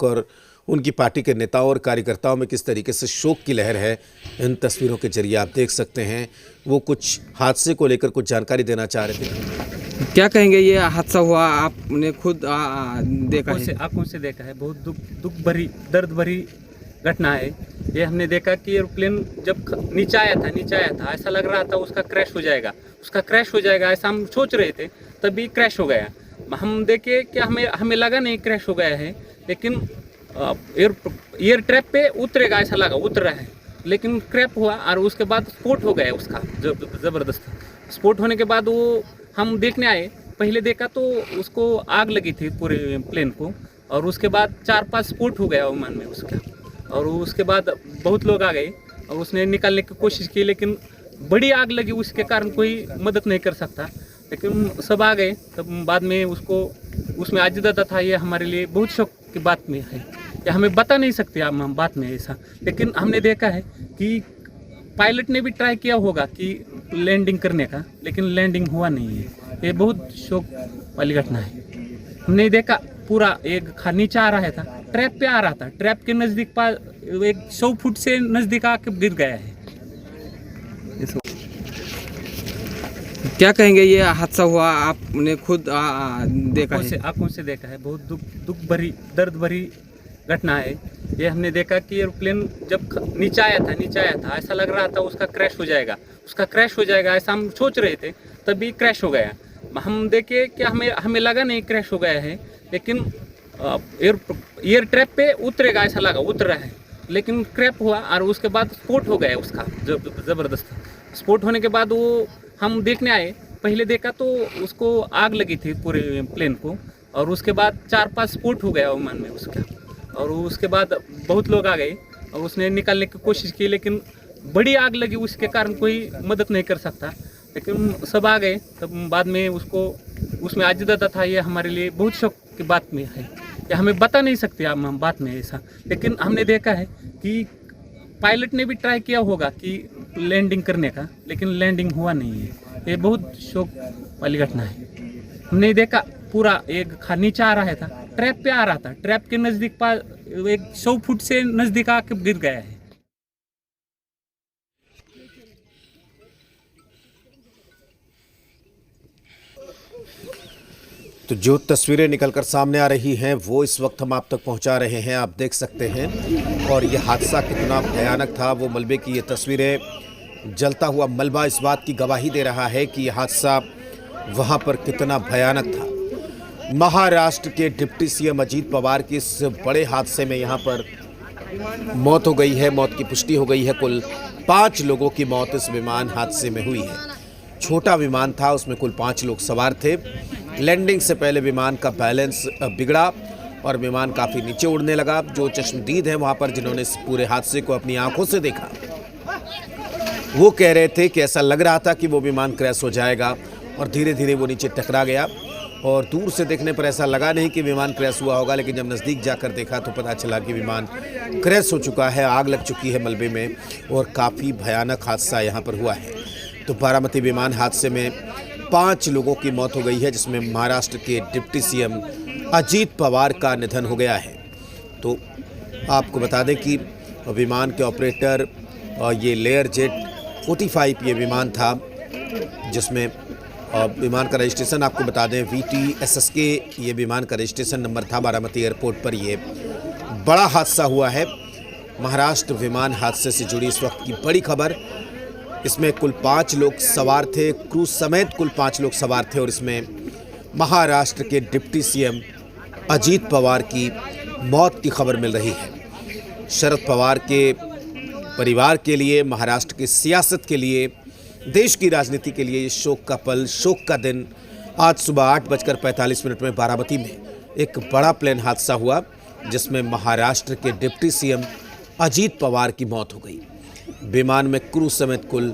और उनकी पार्टी के नेताओं और कार्यकर्ताओं में किस तरीके से शोक की लहर है, इन तस्वीरों के जरिए आप देख सकते हैं। वो कुछ हादसे को लेकर कुछ जानकारी देना चाह रहे थे। क्या कहेंगे, ये हादसा हुआ आपने खुद देखा है? आंखों से देखा है। बहुत दुख भरी, दर्द भरी घटना है। ये हमने देखा कि एरोप्लेन जब नीचे आया था ऐसा लग रहा था उसका क्रैश हो जाएगा ऐसा हम सोच रहे थे, तभी क्रैश हो गया। हम देखे कि हमें लगा नहीं क्रैश हो गया है, लेकिन एयर ट्रैप पे उतरेगा ऐसा लगा, उतर रहा है, लेकिन क्रैप हुआ और उसके बाद स्फोट हो गया उसका ज़बरदस्त। स्फोट होने के बाद वो हम देखने आए, पहले देखा तो उसको आग लगी थी पूरे प्लेन को, और उसके बाद 4-5 स्फोट हो गया विमान में उसका। और उसके बाद बहुत लोग आ गए और उसने निकालने की कोशिश की, लेकिन बड़ी आग लगी, उसके कारण कोई मदद नहीं कर सकता। लेकिन सब आ गए, तब बाद में उसमें अजीदा था। ये हमारे लिए बहुत शौक की बात में है, या हमें बता नहीं सकते हम बात में ऐसा। लेकिन हमने देखा है कि पायलट ने भी ट्राई किया होगा कि लैंडिंग करने का, लेकिन लैंडिंग हुआ नहीं है। ये बहुत शौक वाली घटना है। हमने देखा पूरा एक नीचे आ रहा था, ट्रैप पे आ रहा था, ट्रैप के नज़दीक 100 फुट से नज़दीक आके गिर गया है। क्या कहेंगे, ये हादसा हुआ आपने खुद देखा है? आंखों से देखा है। बहुत दुख भरी, दर्द भरी घटना है। ये हमने देखा कि एरोप्लेन जब नीचे आया था ऐसा लग रहा था उसका क्रैश हो जाएगा ऐसा हम सोच रहे थे, तभी क्रैश हो गया। हम देखे कि हमें लगा नहीं क्रैश हो गया है, लेकिन एयर ट्रैप पे उतरेगा ऐसा लगा, उतर रहा है, लेकिन क्रैप हुआ और उसके बाद स्फोट हो गया उसका ज़बरदस्त। स्फोट होने के बाद वो हम देखने आए, पहले देखा तो उसको आग लगी थी पूरे प्लेन को, और उसके बाद 4-5 स्फोट हो गया विमान में उसका। और उसके बाद बहुत लोग आ गए और उसने निकालने की कोशिश की, लेकिन बड़ी आग लगी, उसके कारण कोई मदद नहीं कर सकता। लेकिन सब आ गए, तब बाद में उसमें अजीदा था। ये हमारे लिए बहुत शौक की बात में है, या हमें बता नहीं सकते हम बात में ऐसा। लेकिन हमने देखा है कि पायलट ने भी ट्राई किया होगा कि लैंडिंग करने का, लेकिन लैंडिंग हुआ नहीं है। ये बहुत शौक वाली घटना है। हमने देखा पूरा एक नीचे आ रहा था, ट्रैप पे आ रहा था, ट्रैप के नज़दीक 100 फुट से नज़दीक आके गिर गया है। तो जो तस्वीरें निकलकर सामने आ रही हैं वो इस वक्त हम आप तक पहुंचा रहे हैं, आप देख सकते हैं। और ये हादसा कितना भयानक था, वो मलबे की ये तस्वीरें, जलता हुआ मलबा इस बात की गवाही दे रहा है कि यह हादसा वहां पर कितना भयानक था। महाराष्ट्र के डिप्टी सीएम अजीत पवार की इस बड़े हादसे में यहाँ पर मौत हो गई है, मौत की पुष्टि हो गई है। कुल 5 लोगों की मौत इस विमान हादसे में हुई है। छोटा विमान था, उसमें कुल 5 लोग सवार थे। लैंडिंग से पहले विमान का बैलेंस बिगड़ा और विमान काफ़ी नीचे उड़ने लगा। जो चश्मदीद हैं वहाँ पर, जिन्होंने इस पूरे हादसे को अपनी आंखों से देखा, वो कह रहे थे कि ऐसा लग रहा था कि वो विमान क्रैश हो जाएगा, और धीरे धीरे वो नीचे टकरा गया। और दूर से देखने पर ऐसा लगा नहीं कि विमान क्रैश हुआ होगा, लेकिन जब नज़दीक जाकर देखा तो पता चला कि विमान क्रैश हो चुका है, आग लग चुकी है मलबे में, और काफ़ी भयानक हादसा यहाँ पर हुआ है। तो बारामती विमान हादसे में 5 लोगों की मौत हो गई है, जिसमें महाराष्ट्र के डिप्टी सीएम अजीत पवार का निधन हो गया है। तो आपको बता दें कि विमान के ऑपरेटर, ये लेयर जेट 45 ये विमान था, जिसमें विमान का रजिस्ट्रेशन आपको बता दें VTSSK ये विमान का रजिस्ट्रेशन नंबर था। बारामती एयरपोर्ट पर ये बड़ा हादसा हुआ है। महाराष्ट्र विमान हादसे से जुड़ी इस वक्त की बड़ी खबर। इसमें कुल 5 लोग सवार थे, क्रू समेत कुल 5 लोग सवार थे, और इसमें महाराष्ट्र के डिप्टी सीएम अजीत पवार की मौत की खबर मिल रही है। शरद पवार के परिवार के लिए, महाराष्ट्र की सियासत के लिए, देश की राजनीति के लिए ये शोक का पल, शोक का दिन। आज सुबह 8:45 में बारामती में एक बड़ा प्लेन हादसा हुआ, जिसमें महाराष्ट्र के डिप्टी सीएम अजीत पवार की मौत हो गई। विमान में क्रू समेत कुल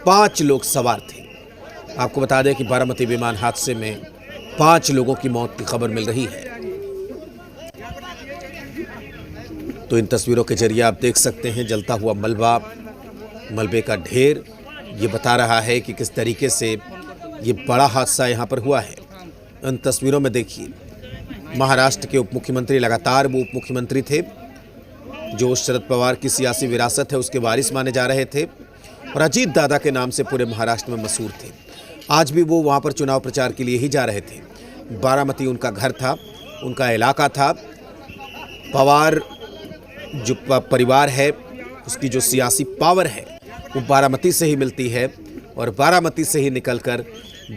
5 लोग सवार थे। आपको बता दें कि बारामती विमान हादसे में 5 लोगों की मौत की खबर मिल रही है। तो इन तस्वीरों के जरिए आप देख सकते हैं जलता हुआ मलबा, मलबे का ढेर, ये बता रहा है कि किस तरीके से ये बड़ा हादसा यहाँ पर हुआ है। इन तस्वीरों में देखिए महाराष्ट्र के उप मुख्यमंत्री, लगातार वो उप मुख्यमंत्री थे जो शरद पवार की सियासी विरासत है उसके वारिस माने जा रहे थे और अजीत दादा के नाम से पूरे महाराष्ट्र में मशहूर थे। आज भी वो वहाँ पर चुनाव प्रचार के लिए ही जा रहे थे। बारामती उनका घर था, उनका इलाका था। पवार जो परिवार है उसकी जो सियासी पावर है वो बारामती से ही मिलती है और बारामती से ही निकलकर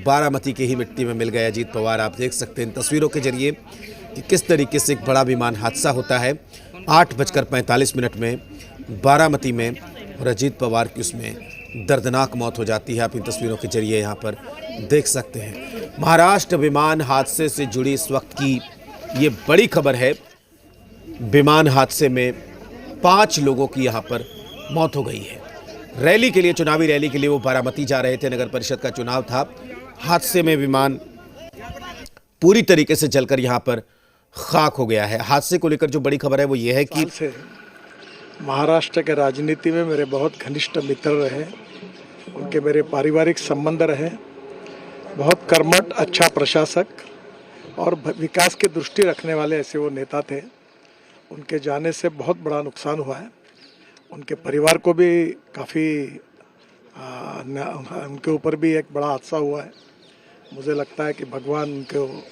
बारामती की ही मिट्टी में मिल गए अजीत पवार। आप देख सकते हैं इन तस्वीरों के जरिए कि किस तरीके से एक बड़ा विमान हादसा होता है 8:45 में बारामती में और अजीत पवार की उसमें दर्दनाक मौत हो जाती है। आप इन तस्वीरों के जरिए यहाँ पर देख सकते हैं। महाराष्ट्र विमान हादसे से जुड़ी इस वक्त की ये बड़ी खबर है। विमान हादसे में 5 लोगों की यहाँ पर मौत हो गई है। रैली के लिए, चुनावी रैली के लिए वो बारामती जा रहे थे, नगर परिषद का चुनाव था। हादसे में विमान पूरी तरीके से जलकर यहाँ पर खाक हो गया है। हादसे को लेकर जो बड़ी खबर है वो ये है कि महाराष्ट्र के राजनीति में मेरे बहुत घनिष्ठ मित्र रहे, उनके मेरे पारिवारिक संबंध रहे। बहुत कर्मठ, अच्छा प्रशासक और विकास की दृष्टि रखने वाले ऐसे वो नेता थे। उनके जाने से बहुत बड़ा नुकसान हुआ है। उनके परिवार को भी काफ़ी उनके ऊपर भी एक बड़ा हादसा हुआ है। मुझे लगता है कि भगवान उनको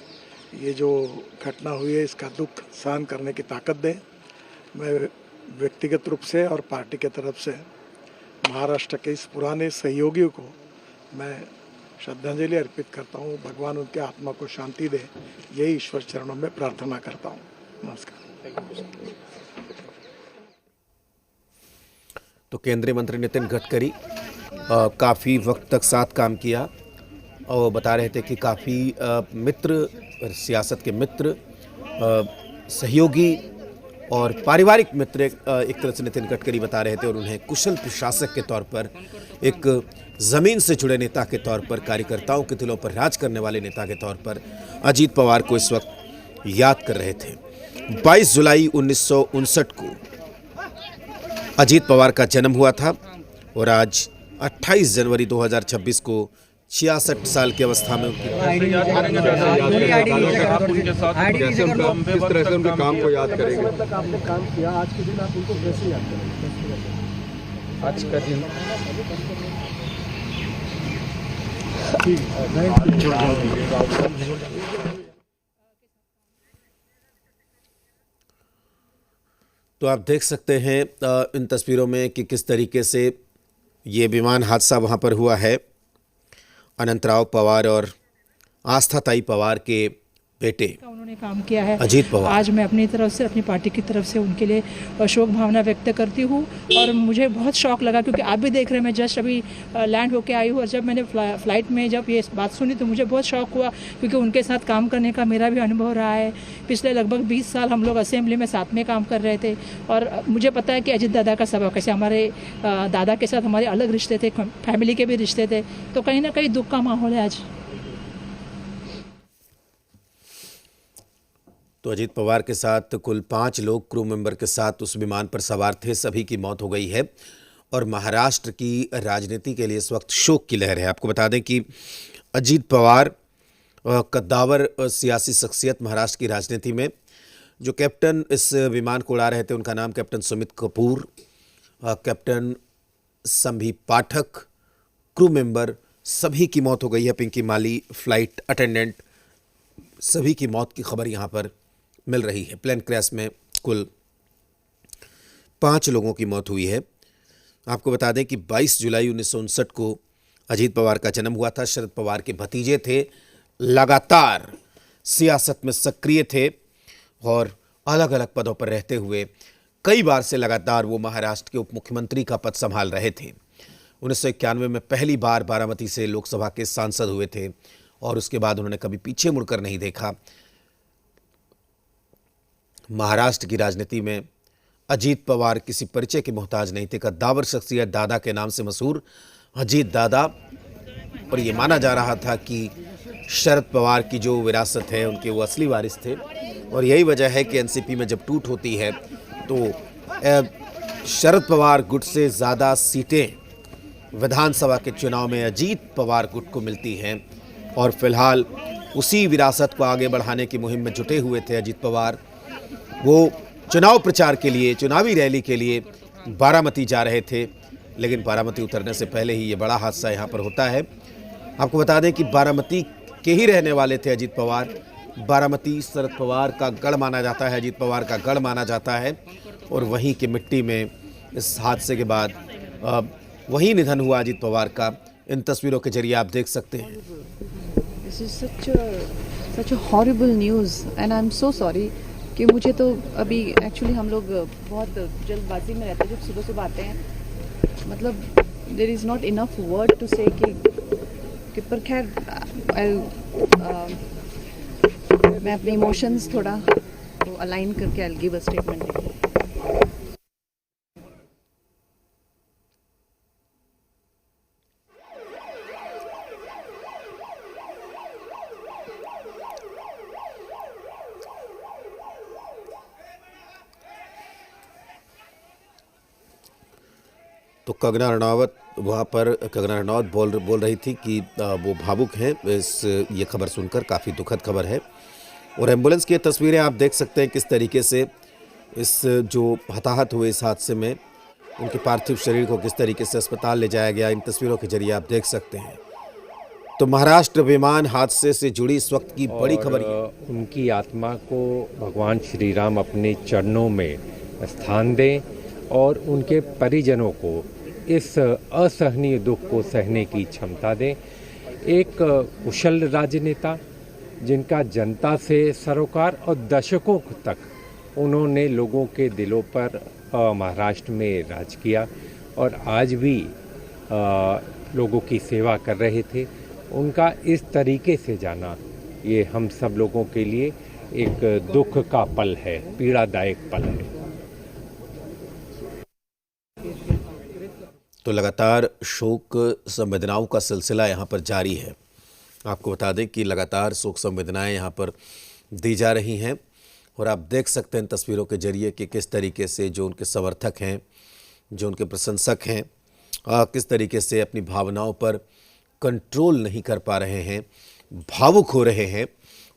ये जो घटना हुई है इसका दुख सहन करने की ताकत दे। मैं व्यक्तिगत रूप से और पार्टी के तरफ से महाराष्ट्र के इस पुराने सहयोगियों को मैं श्रद्धांजलि अर्पित करता हूँ। भगवान उनके आत्मा को शांति दे, यही ईश्वर चरणों में प्रार्थना करता हूँ। नमस्कार। तो केंद्रीय मंत्री नितिन गडकरी काफ़ी वक्त तक साथ काम किया और बता रहे थे कि काफ़ी मित्र, सियासत के मित्र, सहयोगी और पारिवारिक मित्र एक तरह से नितिन गडकरी बता रहे थे और उन्हें कुशल प्रशासक के तौर पर, एक ज़मीन से जुड़े नेता के तौर पर, कार्यकर्ताओं के दिलों पर राज करने वाले नेता के तौर पर अजीत पवार को इस वक्त याद कर रहे थे। 22 जुलाई 1959 को अजीत पवार का जन्म हुआ था और आज 28 जनवरी 2026 को 66 साल की अवस्था में किस तरह से उनके काम को याद करेंगे? आपने काम किया, आज के दिन आप उनको कैसे याद करेंगे? आज का दिन तो आप देख सकते हैं इन तस्वीरों में कि किस तरीके से ये विमान हादसा वहाँ पर हुआ है। अनंतराव पवार और आस्थाताई पवार के बेटे उन्होंने काम किया है अजीत पवार। आज मैं अपनी तरफ से, अपनी पार्टी की तरफ से उनके लिए शोक भावना व्यक्त करती हूँ। और मुझे बहुत शौक लगा क्योंकि आप भी देख रहे हैं, मैं जस्ट अभी लैंड होके आई हूँ और जब मैंने फ्लाइट में जब ये बात सुनी तो मुझे बहुत शौक हुआ क्योंकि उनके साथ काम करने का मेरा भी अनुभव रहा है। पिछले लगभग 20 साल हम लोग असेंबली में साथ में काम कर रहे थे और मुझे पता है कि अजीत दादा का स्वभाव कैसे, हमारे दादा के साथ हमारे अलग रिश्ते थे, फैमिली के भी रिश्ते थे, तो कहीं ना कहीं दुख का माहौल है आज। तो अजीत पवार के साथ कुल 5 लोग क्रू मेंबर के साथ उस विमान पर सवार थे, सभी की मौत हो गई है और महाराष्ट्र की राजनीति के लिए इस वक्त शोक की लहर है। आपको बता दें कि अजीत पवार कद्दावर सियासी शख्सियत महाराष्ट्र की राजनीति में, जो कैप्टन इस विमान को उड़ा रहे थे उनका नाम कैप्टन सुमित कपूर, कैप्टन संभी पाठक, क्रू मेंबर सभी की मौत हो गई है। पिंकी माली, फ्लाइट अटेंडेंट, सभी की मौत की खबर यहाँ पर मिल रही है। प्लेन क्रैश में कुल 5 लोगों की मौत हुई है। आपको बता दें कि 22 जुलाई 1959 को अजीत पवार का जन्म हुआ था। शरद पवार के भतीजे थे, लगातार सियासत में सक्रिय थे और अलग अलग पदों पर रहते हुए कई बार से लगातार वो महाराष्ट्र के उप मुख्यमंत्री का पद संभाल रहे थे। 1991 में पहली बार बारामती से लोकसभा के सांसद हुए थे और उसके बाद उन्होंने कभी पीछे मुड़कर नहीं देखा। महाराष्ट्र की राजनीति में अजीत पवार किसी परिचय के मोहताज नहीं थे। कद्दावर शख्सियत, दादा के नाम से मशहूर अजीत दादा, और ये माना जा रहा था कि शरद पवार की जो विरासत है उनके वो असली वारिस थे और यही वजह है कि एनसीपी में जब टूट होती है तो शरद पवार गुट से ज़्यादा सीटें विधानसभा के चुनाव में अजीत पवार गुट को मिलती हैं और फिलहाल उसी विरासत को आगे बढ़ाने की मुहिम में जुटे हुए थे अजीत पवार। वो चुनाव प्रचार के लिए, चुनावी रैली के लिए बारामती जा रहे थे, लेकिन बारामती उतरने से पहले ही ये बड़ा हादसा यहाँ पर होता है। आपको बता दें कि बारामती के ही रहने वाले थे अजीत पवार। बारामती शरद पवार का गढ़ माना जाता है, अजीत पवार का गढ़ माना जाता है, और वहीं की मिट्टी में इस हादसे के बाद वहीं निधन हुआ अजीत पवार का। इन तस्वीरों के जरिए आप देख सकते हैं। This is such a horrible news and I'm so sorry कि मुझे तो अभी एक्चुअली हम लोग बहुत जल्दबाजी में रहते हैं जब सुबह सुबह आते हैं, मतलब there is not enough word to say कि पर खैर मैं अपने इमोशंस थोड़ा अलाइन करके I'll give a statement। तो कंगना रनावत वहाँ पर कंगना रनावत बोल रही थी कि वो भावुक हैं ये खबर सुनकर। काफ़ी दुखद खबर है। और एम्बुलेंस की तस्वीरें आप देख सकते हैं किस तरीके से इस जो हताहत हुए इस हादसे में उनके पार्थिव शरीर को किस तरीके से अस्पताल ले जाया गया। इन तस्वीरों के जरिए आप देख सकते हैं। तो महाराष्ट्र विमान हादसे से जुड़ी इस वक्त की बड़ी खबर उनकी आत्मा को भगवान श्री राम अपने चरणों में स्थान दें और उनके परिजनों को इस असहनीय दुख को सहने की क्षमता दें। एक कुशल राजनेता जिनका जनता से सरोकार और दशकों तक उन्होंने लोगों के दिलों पर महाराष्ट्र में राज किया और आज भी लोगों की सेवा कर रहे थे। उनका इस तरीके से जाना ये हम सब लोगों के लिए एक दुख का पल है, पीड़ादायक पल है। तो लगातार शोक संवेदनाओं का सिलसिला यहाँ पर जारी है। आपको बता दें कि लगातार शोक संवेदनाएं यहाँ पर दी जा रही हैं और आप देख सकते हैं तस्वीरों के जरिए कि किस तरीके से जो उनके समर्थक हैं, जो उनके प्रशंसक हैं, किस तरीके से अपनी भावनाओं पर कंट्रोल नहीं कर पा रहे हैं, भावुक हो रहे हैं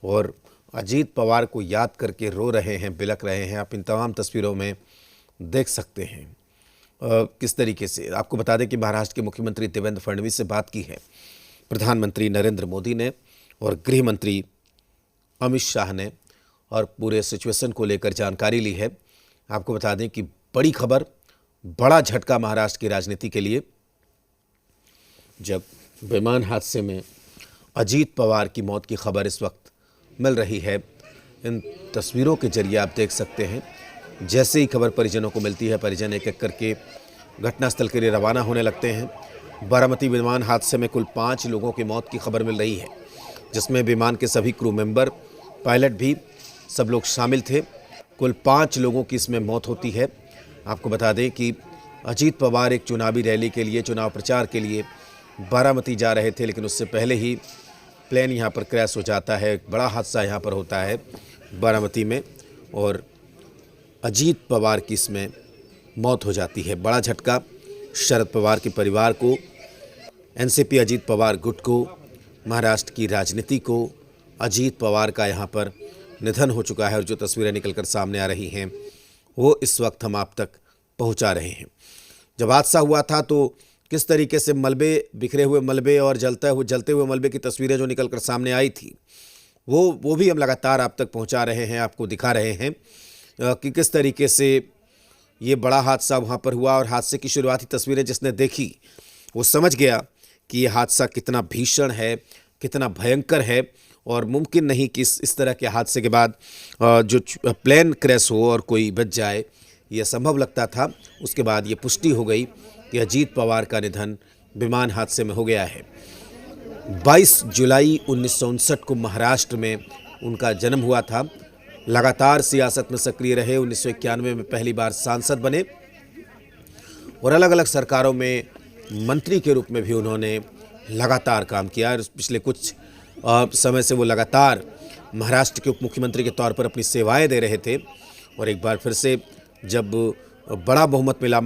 और अजीत पवार को याद करके रो रहे हैं, बिलख रहे हैं। आप इन तमाम तस्वीरों में देख सकते हैं किस तरीके से। आपको बता दें कि महाराष्ट्र के मुख्यमंत्री देवेंद्र फडणवीस से बात की है प्रधानमंत्री नरेंद्र मोदी ने और गृह मंत्री अमित शाह ने और पूरे सिचुएशन को लेकर जानकारी ली है। आपको बता दें कि बड़ी खबर, बड़ा झटका महाराष्ट्र की राजनीति के लिए, जब विमान हादसे में अजीत पवार की मौत की खबर इस वक्त मिल रही है। इन तस्वीरों के जरिए आप देख सकते हैं जैसे ही खबर परिजनों को मिलती है, परिजन एक एक करके घटनास्थल के लिए रवाना होने लगते हैं। बारामती विमान हादसे में कुल 5 लोगों की मौत की खबर मिल रही है, जिसमें विमान के सभी क्रू मेंबर, पायलट भी सब लोग शामिल थे। कुल 5 लोगों की इसमें मौत होती है। आपको बता दें कि अजीत पवार एक चुनावी रैली के लिए, चुनाव प्रचार के लिए बारामती जा रहे थे, लेकिन उससे पहले ही प्लेन यहाँ पर क्रैश हो जाता है। एक बड़ा हादसा यहाँ पर होता है बारामती में और अजीत पवार की इसमें मौत हो जाती है। बड़ा झटका शरद पवार के परिवार को, एनसीपी अजीत पवार गुट को, महाराष्ट्र की राजनीति को। अजीत पवार का यहाँ पर निधन हो चुका है और जो तस्वीरें निकलकर सामने आ रही हैं वो इस वक्त हम आप तक पहुँचा रहे हैं। जब हादसा हुआ था तो किस तरीके से मलबे, बिखरे हुए मलबे और जलते हुए मलबे की तस्वीरें जो निकलकर सामने आई थी वो भी हम लगातार आप तक पहुँचा रहे हैं, आपको दिखा रहे हैं कि किस तरीके से ये बड़ा हादसा वहाँ पर हुआ। और हादसे की शुरुआती तस्वीरें जिसने देखी वो समझ गया कि ये हादसा कितना भीषण है, कितना भयंकर है और मुमकिन नहीं कि इस तरह के हादसे के बाद जो प्लेन क्रैश हो और कोई बच जाए, ये असंभव लगता था। उसके बाद ये पुष्टि हो गई कि अजीत पवार का निधन विमान हादसे में हो गया है। 22 जुलाई 1959 को महाराष्ट्र में उनका जन्म हुआ था। लगातार सियासत में सक्रिय रहे। 1991 में पहली बार सांसद बने और अलग अलग सरकारों में मंत्री के रूप में भी उन्होंने लगातार काम किया। पिछले कुछ समय से वो लगातार महाराष्ट्र के उप मुख्यमंत्री के तौर पर अपनी सेवाएं दे रहे थे और एक बार फिर से जब बड़ा बहुमत मिला